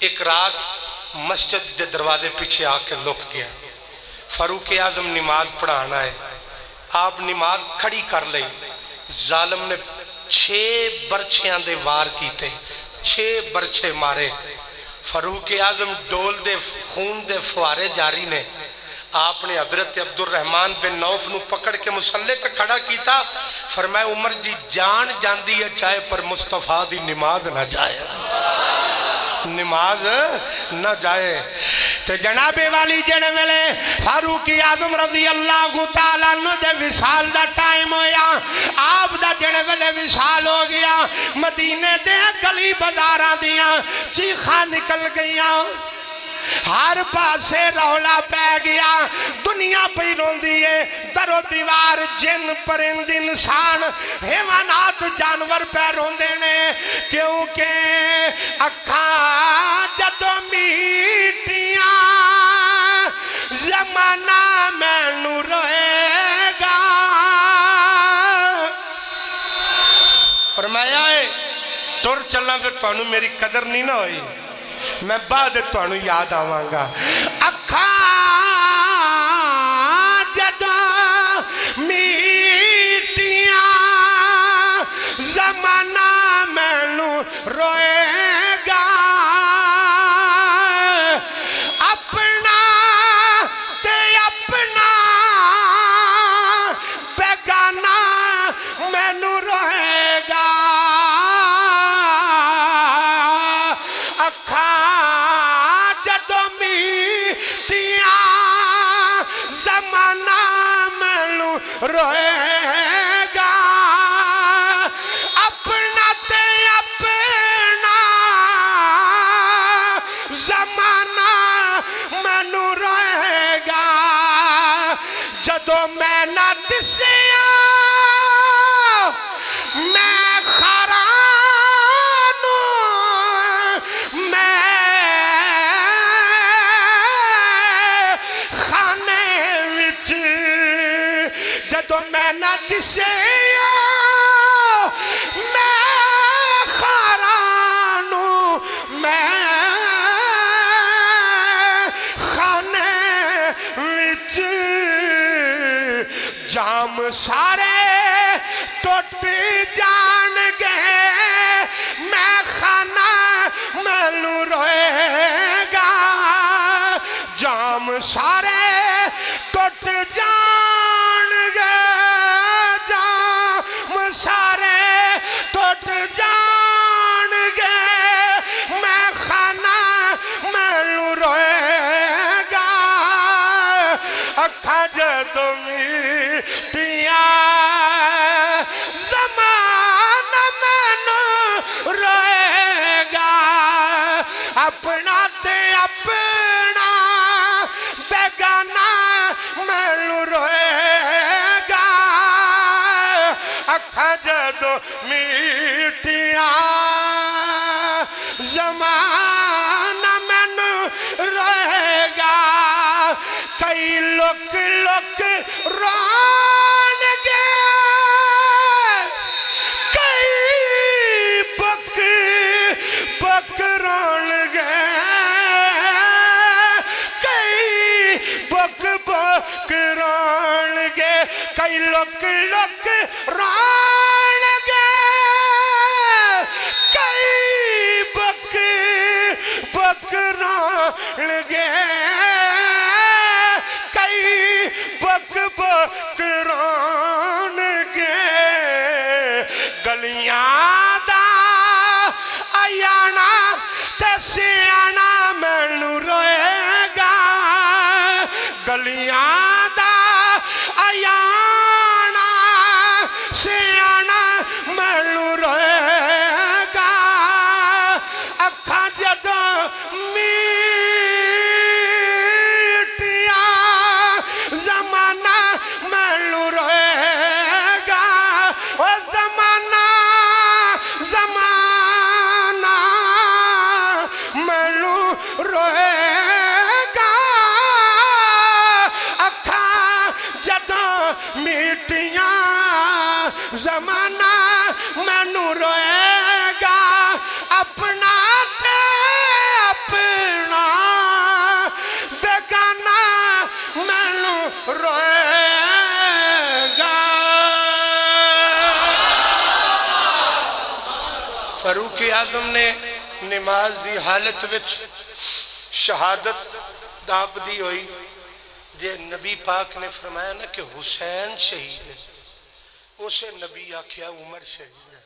एक रात मस्जिद के दरवाजे पीछे आके लुक गया। फारूक आजम नमाज पढ़ाना है, आप नमाज खड़ी कर ली। जालिम ने 6 बरछियां दे वार किए, 6 बरछे मारे। फारूक आजम डोल दे खून दे फुहारे जारी ने। आपने हजरत अब्दुल रहमान बिन नौफ नू पकड़ के मुसल्ले तक खड़ा किया। फरमाया उमर दी जान जाती है चाहे पर मुस्तफा दी नमाज ना जाए, नमाज ना जाए। तो जनाबे वाली जने वेले फारूक आजम रजी अल्लाह तआला अन्हु दे विसाल दा टाइम होया, आप दा जने वेले विसाल हो गया। मदीने दे गली बाजारां दियां चीखां निकल गईयां, हर पासे रौला पै गया। दुनिया पई रोंदी है, दरो दीवार जिन परिंद इंसान हैवानात जानवर पै रोंदे ने, क्योंकि अखां जदों मीटियां जमाना मैनू रोएगा। फरमाया है तुर चलना फिर तुहानू मेरी कदर नहीं ना होई, मैं बाद तुहानू याद आवांगा। अखा जदों मीटियां जमाना मैनू रोएगा। अपना ते अपना बेगाना मैनू रोएगा। अखा जदों मीटियां जमाना मैनू रोएगा। अपना ते अपना जमाना मैनू रोएगा। जदों मैं ना दिसिया मैं खारा मैं ना दिसे मैं खारानू मैं खाने विच जाम सारे टुट जाणगे। मैं खाना मैनू रोएगा। जाम सारे टुट जाणगे, सारे टुट जाणगे। मैं खाना मैनू रोएगा। अखा जदों मीटियां ज़माना मैनू रोएगा। अपना ते अपना बेगाना मैनू रोएगा। अखा जदों मीटियां ज़माना मैनू रोएगा। कई लोग लोग रोणगे, कई बक बक रोणगे, कई बक बक रोणगे। कई लोग लोग रोणगे, कई बक बक रोणगे, कई बक बक रोणगे। गलियां दा आयाना ते सियाना मैनू रोएगा। गलियां दा आयाना सियाना मैनू रोएगा। अखा जदों मीटियां ज़माना मैनू रोएगा। ओ ज़माना ज़माना मैनू रोएगा। अखा जदों मीटियां ज़माना मैनू रोएगा। अपना ते अपना रोएगा। फारूक आजम ने नमाज की हालत विच शहादत दाप दी हुई। जे नबी पाक ने फरमाया ना कि हुसैन शहीद है, उसे नबी आख्या उमर शहीद है।